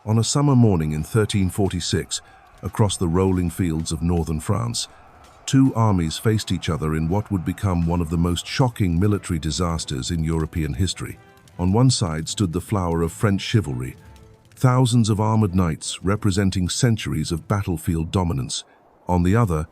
On a summer morning in 1346, across the rolling fields of northern France, two armies faced each other in what would become one of the most shocking military disasters in European history. On one side stood the flower of French chivalry, thousands of armored knights representing centuries of battlefield dominance. On the other,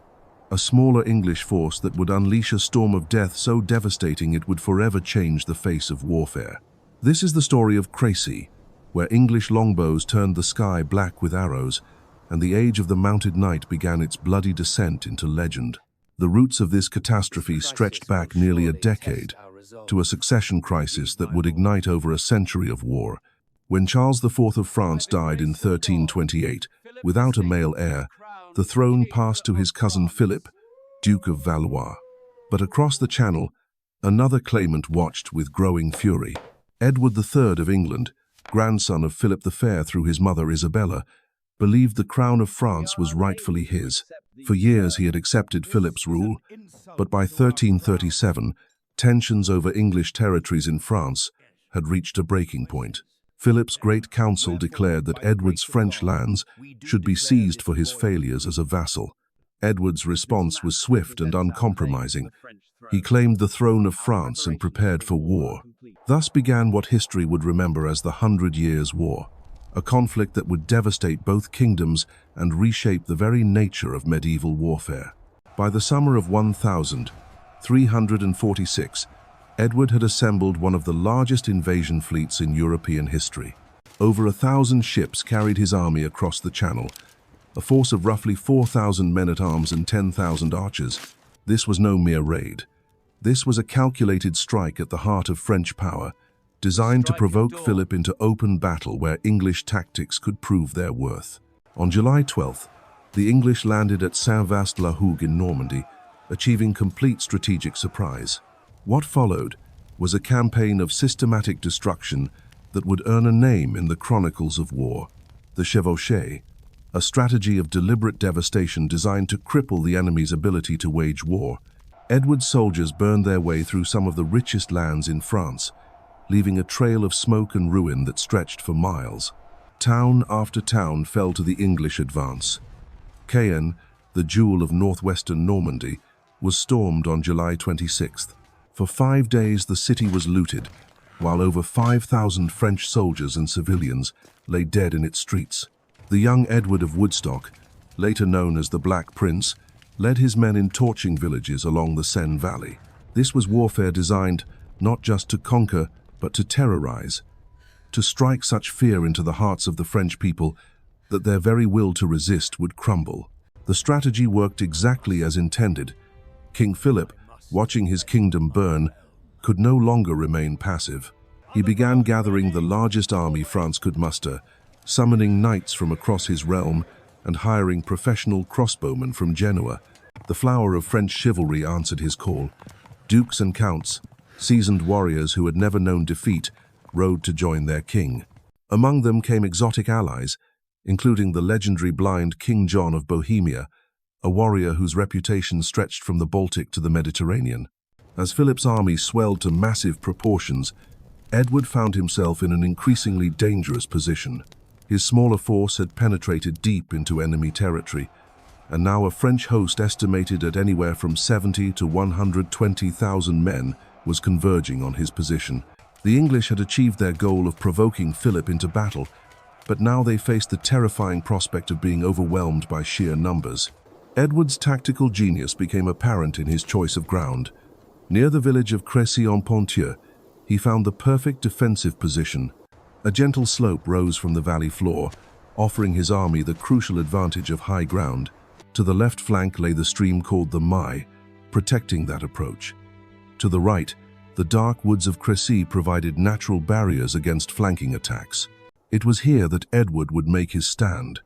a smaller English force that would unleash a storm of death so devastating it would forever change the face of warfare. This is the story of Crécy, where English longbows turned the sky black with arrows, and the age of the mounted knight began its bloody descent into legend. The roots of this catastrophe stretched back nearly a decade to a succession crisis that would ignite over a century of war. When Charles IV of France died in 1328, without a male heir, the throne passed to his cousin Philip, Duke of Valois. But across the Channel, another claimant watched with growing fury. Edward III of England, grandson of Philip the Fair through his mother Isabella, believed the crown of France was rightfully his. For years he had accepted Philip's rule, but by 1337, tensions over English territories in France had reached a breaking point. Philip's Great Council declared that Edward's French lands should be seized for his failures as a vassal. Edward's response was swift and uncompromising. He claimed the throne of France and prepared for war. Thus began what history would remember as the 100 Years' War, a conflict that would devastate both kingdoms and reshape the very nature of medieval warfare. By the summer of 1346, Edward had assembled one of the largest invasion fleets in European history. Over 1,000 ships carried his army across the Channel, a force of roughly 4,000 men-at-arms and 10,000 archers. This was no mere raid. This was a calculated strike at the heart of French power, designed to provoke Philip into open battle where English tactics could prove their worth. On July 12th, the English landed at Saint-Vaast-la-Hougue in Normandy, achieving complete strategic surprise. What followed was a campaign of systematic destruction that would earn a name in the chronicles of war: the Chevauchée, a strategy of deliberate devastation designed to cripple the enemy's ability to wage war. Edward's soldiers burned their way through some of the richest lands in France, leaving a trail of smoke and ruin that stretched for miles. Town after town fell to the English advance. Caen, the jewel of northwestern Normandy, was stormed on July 26th. For 5 days the city was looted, while over 5,000 French soldiers and civilians lay dead in its streets. The young Edward of Woodstock, later known as the Black Prince, led his men in torching villages along the Seine Valley. This was warfare designed not just to conquer, but to terrorize, to strike such fear into the hearts of the French people that their very will to resist would crumble. The strategy worked exactly as intended. King Philip, watching his kingdom burn, could no longer remain passive. He began gathering the largest army France could muster, summoning knights from across his realm and hiring professional crossbowmen from Genoa. The flower of French chivalry answered his call. Dukes and counts, seasoned warriors who had never known defeat, rode to join their king. Among them came exotic allies, including the legendary blind King John of Bohemia, a warrior whose reputation stretched from the Baltic to the Mediterranean. As Philip's army swelled to massive proportions, Edward found himself in an increasingly dangerous position. His smaller force had penetrated deep into enemy territory, and now a French host estimated at anywhere from 70 to 120,000 men was converging on his position. The English had achieved their goal of provoking Philip into battle, but now they faced the terrifying prospect of being overwhelmed by sheer numbers. Edward's tactical genius became apparent in his choice of ground. Near the village of Crécy-en-Ponthieu, he found the perfect defensive position. A gentle slope rose from the valley floor, offering his army the crucial advantage of high ground. To the left flank lay the stream called the Maye, protecting that approach. To the right, the dark woods of Crécy provided natural barriers against flanking attacks. It was here that Edward would make his stand.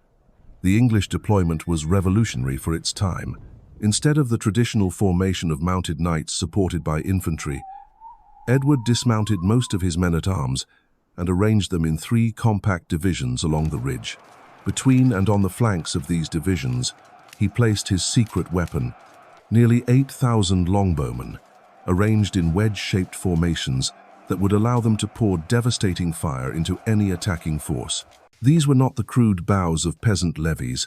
The English deployment was revolutionary for its time. Instead of the traditional formation of mounted knights supported by infantry, Edward dismounted most of his men-at-arms and arranged them in 3 compact divisions along the ridge. Between and on the flanks of these divisions, he placed his secret weapon, nearly 8,000 longbowmen, arranged in wedge-shaped formations that would allow them to pour devastating fire into any attacking force. These were not the crude bows of peasant levies,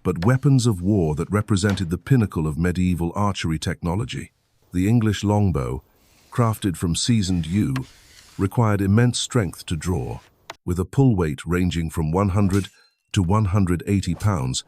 but weapons of war that represented the pinnacle of medieval archery technology. The English longbow, crafted from seasoned yew, required immense strength to draw. With a pull weight ranging from 100 to 180 pounds,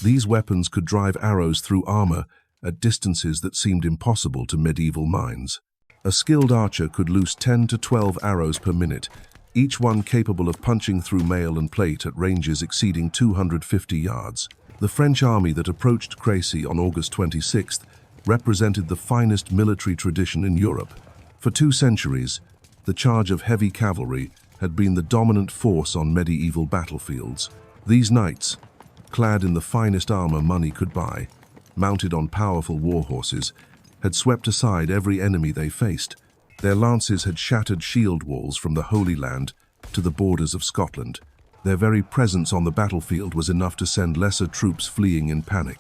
these weapons could drive arrows through armor at distances that seemed impossible to medieval minds. A skilled archer could loose 10 to 12 arrows per minute, each one capable of punching through mail and plate at ranges exceeding 250 yards. The French army that approached Crécy on August 26th represented the finest military tradition in Europe. For 2 centuries, the charge of heavy cavalry had been the dominant force on medieval battlefields. These knights, clad in the finest armor money could buy, mounted on powerful war horses, had swept aside every enemy they faced. Their lances had shattered shield walls from the Holy Land to the borders of Scotland. Their very presence on the battlefield was enough to send lesser troops fleeing in panic.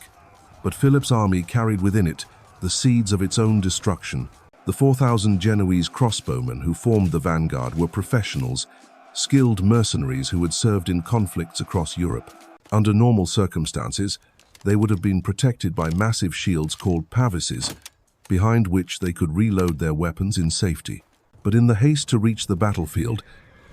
But Philip's army carried within it the seeds of its own destruction. The 4,000 Genoese crossbowmen who formed the Vanguard were professionals, skilled mercenaries who had served in conflicts across Europe. Under normal circumstances, they would have been protected by massive shields called Pavises, behind which they could reload their weapons in safety. But in the haste to reach the battlefield,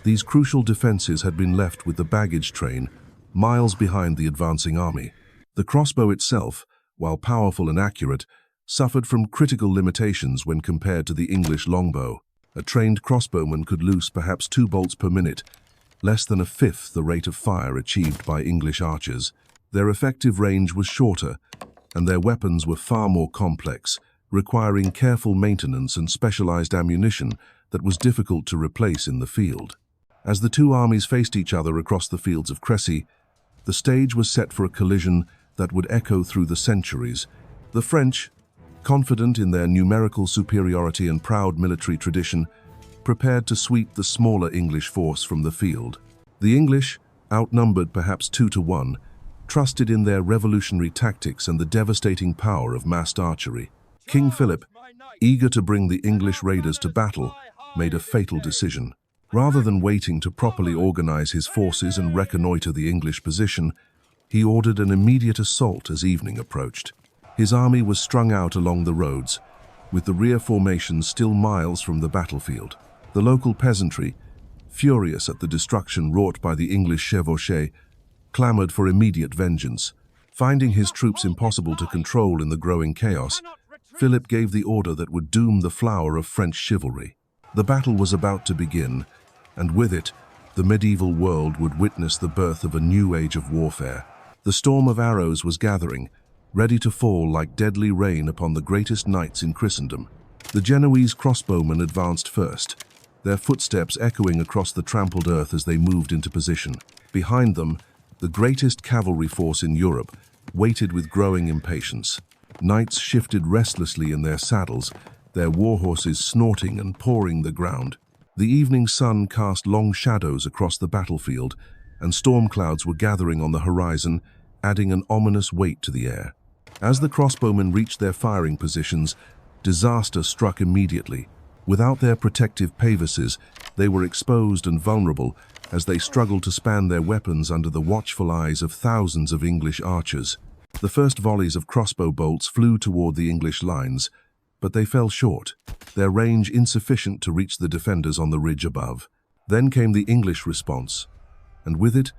these crucial defenses had been left with the baggage train, miles behind the advancing army. The crossbow itself, while powerful and accurate, suffered from critical limitations when compared to the English longbow. A trained crossbowman could loose perhaps 2 bolts per minute, less than a fifth the rate of fire achieved by English archers. Their effective range was shorter, and their weapons were far more complex, requiring careful maintenance and specialized ammunition that was difficult to replace in the field. As the 2 armies faced each other across the fields of Crécy, the stage was set for a collision that would echo through the centuries. The French, confident in their numerical superiority and proud military tradition, prepared to sweep the smaller English force from the field. The English, outnumbered perhaps 2 to 1, trusted in their revolutionary tactics and the devastating power of massed archery. King Philip, eager to bring the English raiders to battle, made a fatal decision. Rather than waiting to properly organize his forces and reconnoiter the English position, he ordered an immediate assault as evening approached. His army was strung out along the roads, with the rear formations still miles from the battlefield. The local peasantry, furious at the destruction wrought by the English Chevauchée, clamored for immediate vengeance. Finding his troops impossible to control in the growing chaos, Philip gave the order that would doom the flower of French chivalry. The battle was about to begin, and with it, the medieval world would witness the birth of a new age of warfare. The storm of arrows was gathering, ready to fall like deadly rain upon the greatest knights in Christendom. The Genoese crossbowmen advanced first, their footsteps echoing across the trampled earth as they moved into position. Behind them, the greatest cavalry force in Europe waited with growing impatience. Knights shifted restlessly in their saddles, their war horses snorting and pawing the ground. The evening sun cast long shadows across the battlefield, and storm clouds were gathering on the horizon, adding an ominous weight to the air. As the crossbowmen reached their firing positions, disaster struck immediately. Without their protective pavises, they were exposed and vulnerable as they struggled to span their weapons under the watchful eyes of thousands of English archers. The first volleys of crossbow bolts flew toward the English lines, but they fell short, their range insufficient to reach the defenders on the ridge above. Then came the English response, and with it,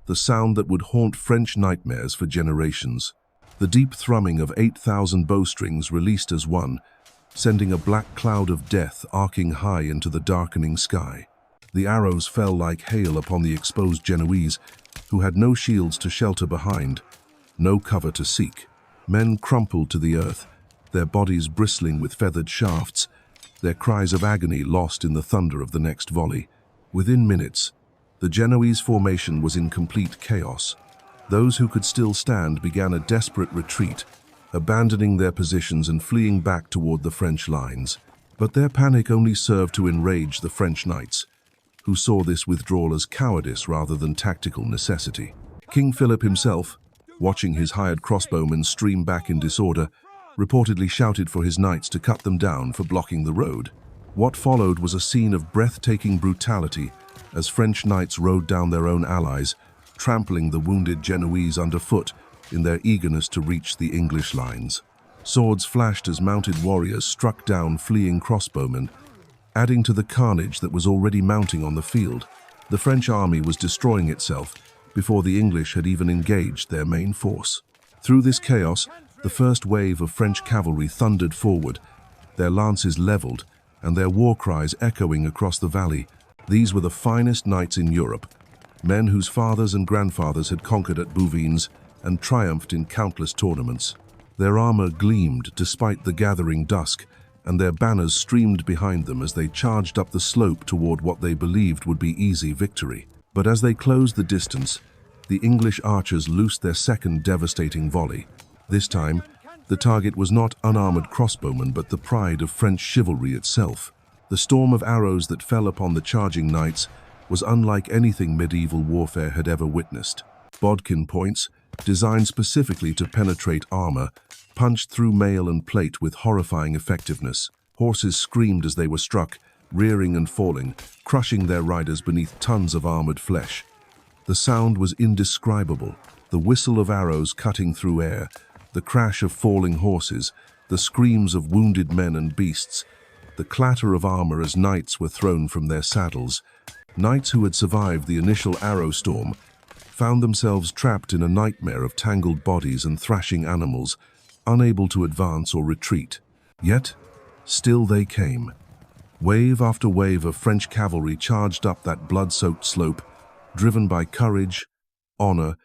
the sound that would haunt French nightmares for generations. The deep thrumming of 8,000 bowstrings released as one, sending a black cloud of death arcing high into the darkening sky. The arrows fell like hail upon the exposed Genoese, who had no shields to shelter behind, no cover to seek. Men crumpled to the earth, their bodies bristling with feathered shafts, their cries of agony lost in the thunder of the next volley. Within minutes, the Genoese formation was in complete chaos. Those who could still stand began a desperate retreat, abandoning their positions and fleeing back toward the French lines. But their panic only served to enrage the French knights, who saw this withdrawal as cowardice rather than tactical necessity. King Philip himself, watching his hired crossbowmen stream back in disorder, reportedly shouted for his knights to cut them down for blocking the road. What followed was a scene of breathtaking brutality as French knights rode down their own allies, trampling the wounded Genoese underfoot in their eagerness to reach the English lines. Swords flashed as mounted warriors struck down fleeing crossbowmen, adding to the carnage that was already mounting on the field. The French army was destroying itself before the English had even engaged their main force. Through this chaos, the first wave of French cavalry thundered forward, their lances leveled and their war cries echoing across the valley. These were the finest knights in Europe, men whose fathers and grandfathers had conquered at Bouvines and triumphed in countless tournaments. Their armor gleamed despite the gathering dusk, and their banners streamed behind them as they charged up the slope toward what they believed would be easy victory. But as they closed the distance, the English archers loosed their second devastating volley. This time, the target was not unarmored crossbowmen, but the pride of French chivalry itself. The storm of arrows that fell upon the charging knights was unlike anything medieval warfare had ever witnessed. Bodkin points, designed specifically to penetrate armor, punched through mail and plate with horrifying effectiveness. Horses screamed as they were struck, rearing and falling, crushing their riders beneath tons of armored flesh. The sound was indescribable, the whistle of arrows cutting through air, the crash of falling horses, the screams of wounded men and beasts, the clatter of armor as knights were thrown from their saddles. Knights who had survived the initial arrow storm found themselves trapped in a nightmare of tangled bodies and thrashing animals, unable to advance or retreat. Yet, still they came. Wave after wave of French cavalry charged up that blood-soaked slope, driven by courage, honor,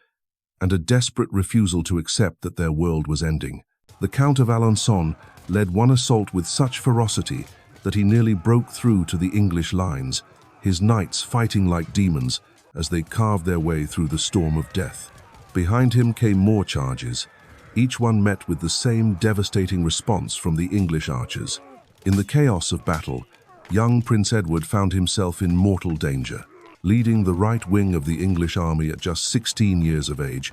and a desperate refusal to accept that their world was ending. The Count of Alençon led one assault with such ferocity that he nearly broke through to the English lines, his knights fighting like demons as they carved their way through the storm of death. Behind him came more charges, each one met with the same devastating response from the English archers. In the chaos of battle, young Prince Edward found himself in mortal danger. Leading the right wing of the English army at just 16 years of age,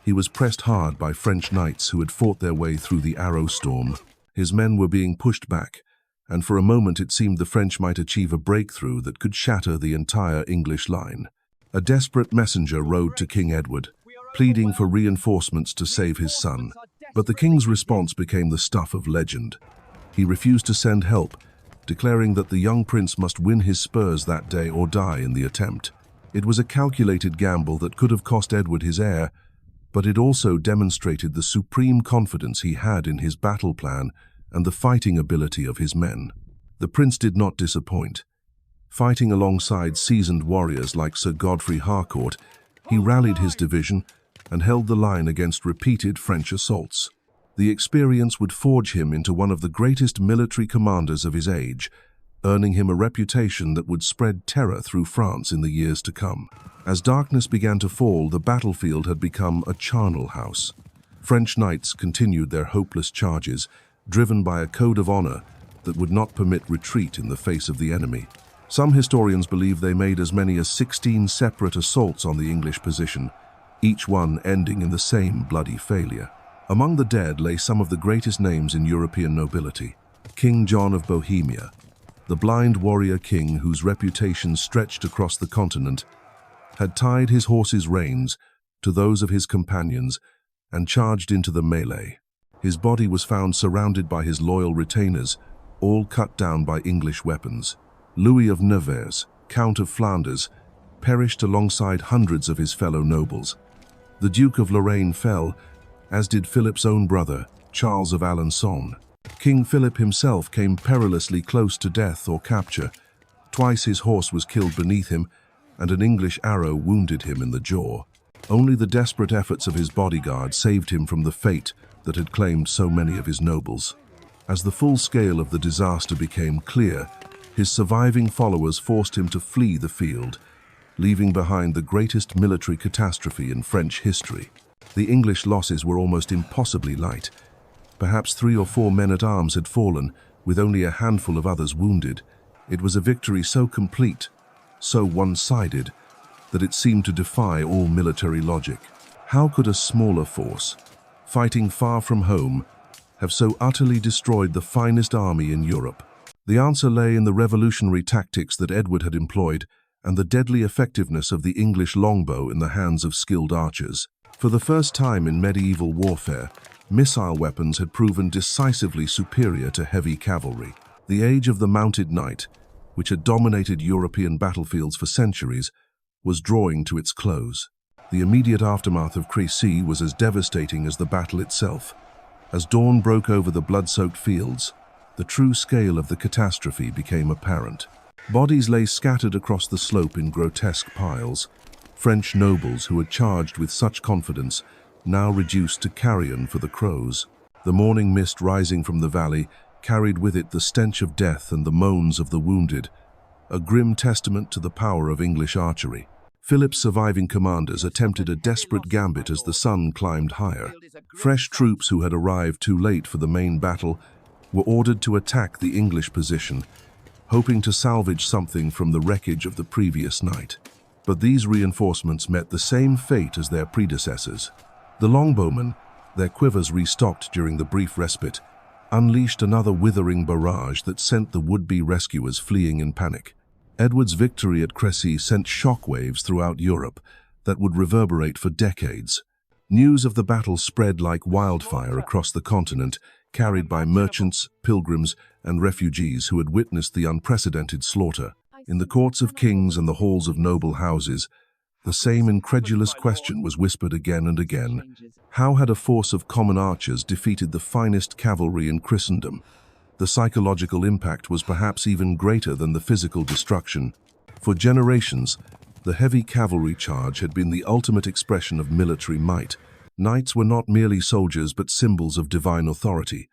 he was pressed hard by French knights who had fought their way through the arrow storm. His men were being pushed back, and for a moment it seemed the French might achieve a breakthrough that could shatter the entire English line. A desperate messenger rode to King Edward, pleading for reinforcements to save his son. But the king's response became the stuff of legend. He refused to send help, declaring that the young prince must win his spurs that day or die in the attempt. It was a calculated gamble that could have cost Edward his heir, but it also demonstrated the supreme confidence he had in his battle plan and the fighting ability of his men. The prince did not disappoint. Fighting alongside seasoned warriors like Sir Godfrey Harcourt, he rallied his division and held the line against repeated French assaults. The experience would forge him into one of the greatest military commanders of his age, earning him a reputation that would spread terror through France in the years to come. As darkness began to fall, the battlefield had become a charnel house. French knights continued their hopeless charges, driven by a code of honor that would not permit retreat in the face of the enemy. Some historians believe they made as many as 16 separate assaults on the English position, each one ending in the same bloody failure. Among the dead lay some of the greatest names in European nobility. King John of Bohemia, the blind warrior king whose reputation stretched across the continent, had tied his horse's reins to those of his companions and charged into the melee. His body was found surrounded by his loyal retainers, all cut down by English weapons. Louis of Nevers, Count of Flanders, perished alongside hundreds of his fellow nobles. The Duke of Lorraine fell, as did Philip's own brother, Charles of Alençon. King Philip himself came perilously close to death or capture. Twice his horse was killed beneath him, and an English arrow wounded him in the jaw. Only the desperate efforts of his bodyguard saved him from the fate that had claimed so many of his nobles. As the full scale of the disaster became clear, his surviving followers forced him to flee the field, leaving behind the greatest military catastrophe in French history. The English losses were almost impossibly light. Perhaps 3 or 4 men-at-arms had fallen, with only a handful of others wounded. It was a victory so complete, so one-sided, that it seemed to defy all military logic. How could a smaller force, fighting far from home, have so utterly destroyed the finest army in Europe? The answer lay in the revolutionary tactics that Edward had employed and the deadly effectiveness of the English longbow in the hands of skilled archers. For the first time in medieval warfare, missile weapons had proven decisively superior to heavy cavalry. The age of the mounted knight, which had dominated European battlefields for centuries, was drawing to its close. The immediate aftermath of Crécy was as devastating as the battle itself. As dawn broke over the blood-soaked fields, the true scale of the catastrophe became apparent. Bodies lay scattered across the slope in grotesque piles. French nobles who had charged with such confidence, now reduced to carrion for the crows. The morning mist rising from the valley carried with it the stench of death and the moans of the wounded, a grim testament to the power of English archery. Philip's surviving commanders attempted a desperate gambit as the sun climbed higher. Fresh troops who had arrived too late for the main battle were ordered to attack the English position, hoping to salvage something from the wreckage of the previous night. But these reinforcements met the same fate as their predecessors. The longbowmen, their quivers restocked during the brief respite, unleashed another withering barrage that sent the would-be rescuers fleeing in panic. Edward's victory at Crécy sent shockwaves throughout Europe that would reverberate for decades. News of the battle spread like wildfire across the continent, carried by merchants, pilgrims, and refugees who had witnessed the unprecedented slaughter. In the courts of kings and the halls of noble houses, the same incredulous question was whispered again and again. How had a force of common archers defeated the finest cavalry in Christendom? The psychological impact was perhaps even greater than the physical destruction. For generations, the heavy cavalry charge had been the ultimate expression of military might. Knights were not merely soldiers but symbols of divine authority,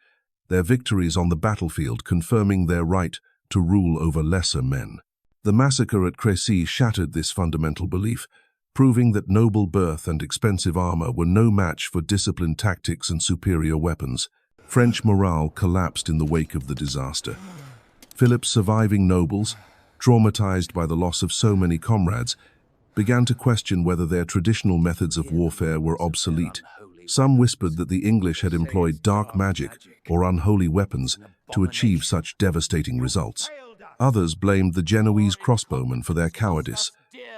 their victories on the battlefield confirming their right to rule over lesser men. The massacre at Crécy shattered this fundamental belief, proving that noble birth and expensive armor were no match for disciplined tactics and superior weapons. French morale collapsed in the wake of the disaster. Philip's surviving nobles, traumatized by the loss of so many comrades, began to question whether their traditional methods of warfare were obsolete. Some whispered that the English had employed dark magic or unholy weapons to achieve such devastating results. Others blamed the Genoese crossbowmen for their cowardice,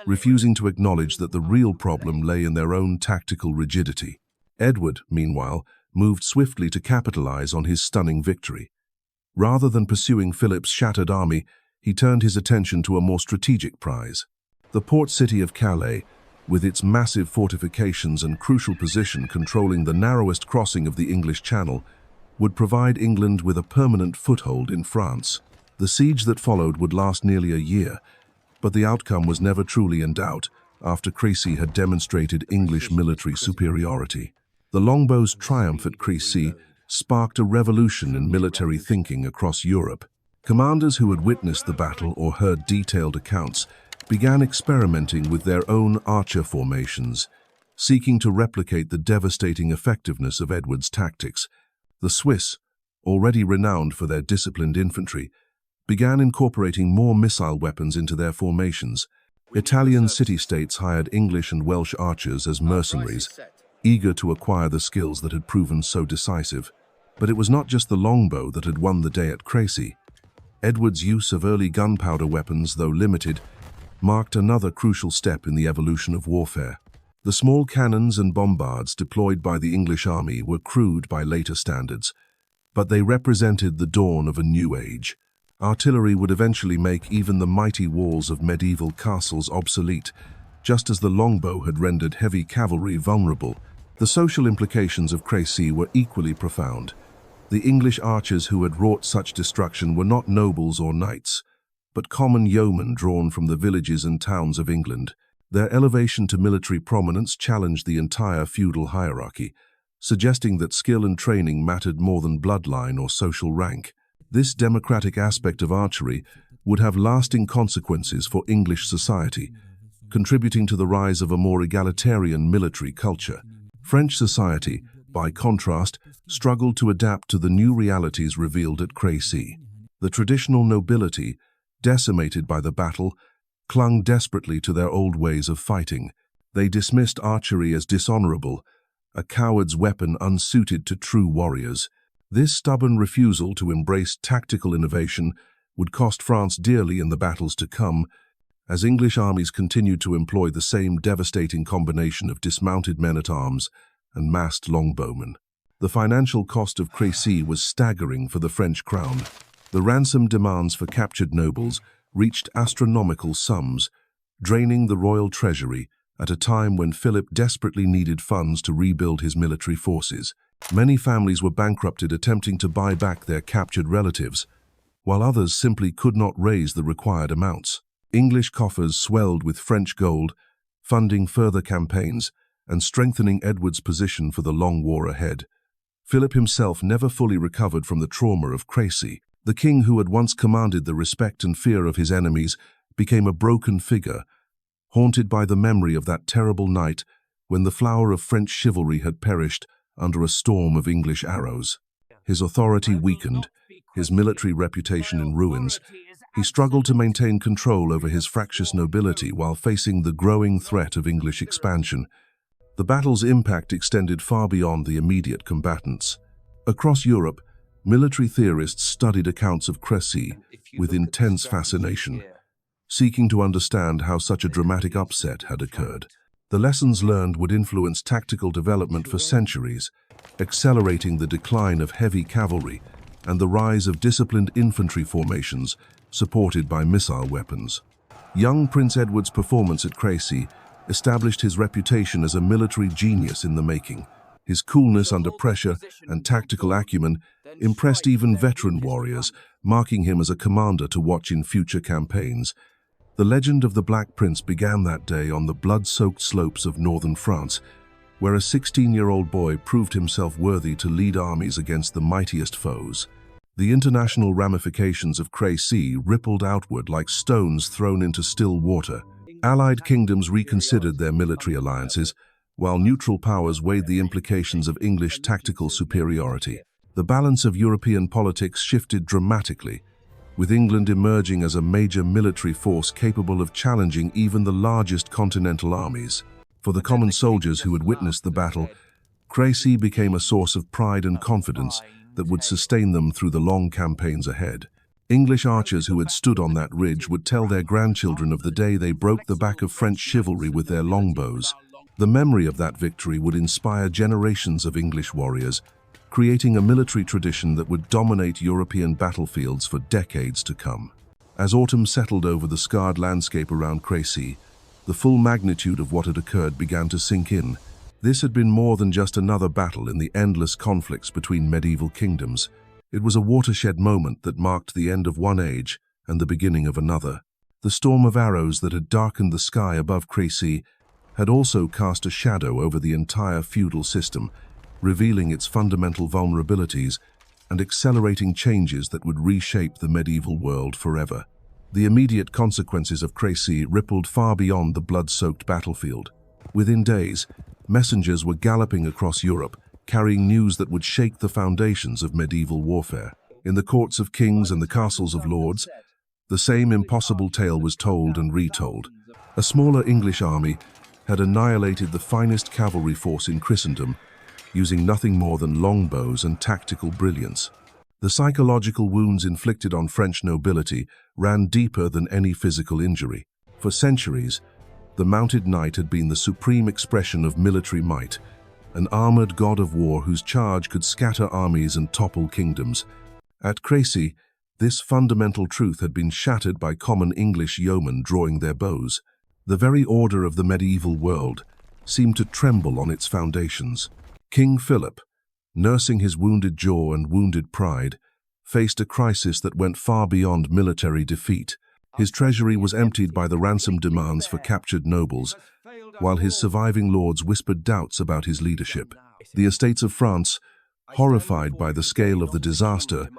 refusing to acknowledge that the real problem lay in their own tactical rigidity. Edward, meanwhile, moved swiftly to capitalize on his stunning victory. Rather than pursuing Philip's shattered army, he turned his attention to a more strategic prize. The port city of Calais, with its massive fortifications and crucial position controlling the narrowest crossing of the English Channel, would provide England with a permanent foothold in France. The siege that followed would last nearly a year, but the outcome was never truly in doubt after Crécy had demonstrated English military superiority. The longbow's triumph at Crécy sparked a revolution in military thinking across Europe. Commanders who had witnessed the battle or heard detailed accounts began experimenting with their own archer formations, seeking to replicate the devastating effectiveness of Edward's tactics. The Swiss, already renowned for their disciplined infantry, began incorporating more missile weapons into their formations. Italian city-states hired English and Welsh archers as mercenaries, eager to acquire the skills that had proven so decisive. But it was not just the longbow that had won the day at Crécy. Edward's use of early gunpowder weapons, though limited, marked another crucial step in the evolution of warfare. The small cannons and bombards deployed by the English army were crude by later standards, but they represented the dawn of a new age. Artillery would eventually make even the mighty walls of medieval castles obsolete, just as the longbow had rendered heavy cavalry vulnerable. The social implications of Crécy were equally profound. The English archers who had wrought such destruction were not nobles or knights, but common yeomen drawn from the villages and towns of England. Their elevation to military prominence challenged the entire feudal hierarchy, suggesting that skill and training mattered more than bloodline or social rank. This democratic aspect of archery would have lasting consequences for English society, contributing to the rise of a more egalitarian military culture. French society, by contrast, struggled to adapt to the new realities revealed at Crécy. The traditional nobility, decimated by the battle, clung desperately to their old ways of fighting. They dismissed archery as dishonorable, a coward's weapon unsuited to true warriors. This stubborn refusal to embrace tactical innovation would cost France dearly in the battles to come, as English armies continued to employ the same devastating combination of dismounted men-at-arms and massed longbowmen. The financial cost of Crécy was staggering for the French crown. The ransom demands for captured nobles reached astronomical sums, draining the royal treasury at a time when Philip desperately needed funds to rebuild his military forces. Many families were bankrupted attempting to buy back their captured relatives, while others simply could not raise the required amounts. English coffers swelled with French gold, funding further campaigns and strengthening Edward's position for the long war ahead. Philip himself never fully recovered from the trauma of Crécy. The king who had once commanded the respect and fear of his enemies became a broken figure, haunted by the memory of that terrible night when the flower of French chivalry had perished under a storm of English arrows. His authority weakened, his military reputation in ruins. He struggled to maintain control over his fractious nobility while facing the growing threat of English expansion. The battle's impact extended far beyond the immediate combatants. Across Europe, military theorists studied accounts of Crécy with intense fascination, seeking to understand how such a dramatic upset had occurred. The lessons learned would influence tactical development for centuries, accelerating the decline of heavy cavalry and the rise of disciplined infantry formations supported by missile weapons. Young Prince Edward's performance at Crécy established his reputation as a military genius in the making. His coolness under pressure and tactical acumen impressed even veteran warriors, marking him as a commander to watch in future campaigns. The legend of the Black Prince began that day on the blood-soaked slopes of northern France, where a 16-year-old boy proved himself worthy to lead armies against the mightiest foes. The international ramifications of Crécy rippled outward like stones thrown into still water. Allied kingdoms reconsidered their military alliances, while neutral powers weighed the implications of English tactical superiority. The balance of European politics shifted dramatically, with England emerging as a major military force capable of challenging even the largest continental armies. For the common soldiers who had witnessed the battle, Crécy became a source of pride and confidence that would sustain them through the long campaigns ahead. English archers who had stood on that ridge would tell their grandchildren of the day they broke the back of French chivalry with their longbows. The memory of that victory would inspire generations of English warriors, creating a military tradition that would dominate European battlefields for decades to come. As autumn settled over the scarred landscape around Crécy, the full magnitude of what had occurred began to sink in. This had been more than just another battle in the endless conflicts between medieval kingdoms. It was a watershed moment that marked the end of one age and the beginning of another. The storm of arrows that had darkened the sky above Crécy had also cast a shadow over the entire feudal system, revealing its fundamental vulnerabilities and accelerating changes that would reshape the medieval world forever. The immediate consequences of Crécy rippled far beyond the blood-soaked battlefield. Within days, messengers were galloping across Europe, carrying news that would shake the foundations of medieval warfare. In the courts of kings and the castles of lords, the same impossible tale was told and retold. A smaller English army had annihilated the finest cavalry force in Christendom, using nothing more than longbows and tactical brilliance. The psychological wounds inflicted on French nobility ran deeper than any physical injury. For centuries, the mounted knight had been the supreme expression of military might, an armored god of war whose charge could scatter armies and topple kingdoms. At Crécy, this fundamental truth had been shattered by common English yeomen drawing their bows. The very order of the medieval world seemed to tremble on its foundations. King Philip, nursing his wounded jaw and wounded pride, faced a crisis that went far beyond military defeat. His treasury was emptied by the ransom demands for captured nobles, while his surviving lords whispered doubts about his leadership. The estates of France, horrified by the scale of the disaster,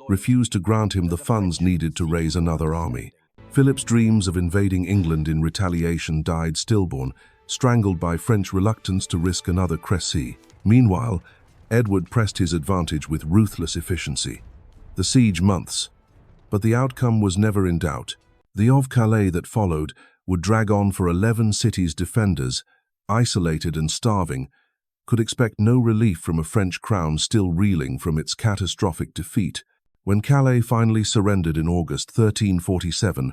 refused to grant him the funds needed to raise another army. Philip's dreams of invading England in retaliation died stillborn, strangled by French reluctance to risk another Crécy. Meanwhile, Edward pressed his advantage with ruthless efficiency. The siege months, but the outcome was never in doubt. The of Calais that followed would drag on for 11 cities. Defenders, isolated and starving, could expect no relief from a French crown still reeling from its catastrophic defeat. When Calais finally surrendered in August 1347,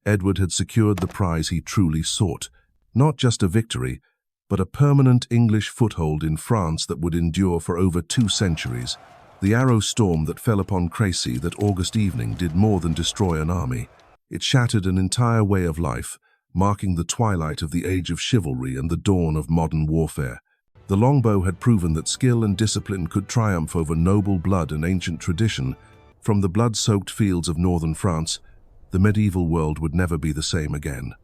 Edward had secured the prize he truly sought, not just a victory, but a permanent English foothold in France that would endure for over 2 centuries. The arrow storm that fell upon Crécy that August evening did more than destroy an army. It shattered an entire way of life, marking the twilight of the age of chivalry and the dawn of modern warfare. The longbow had proven that skill and discipline could triumph over noble blood and ancient tradition. From the blood-soaked fields of northern France, the medieval world would never be the same again.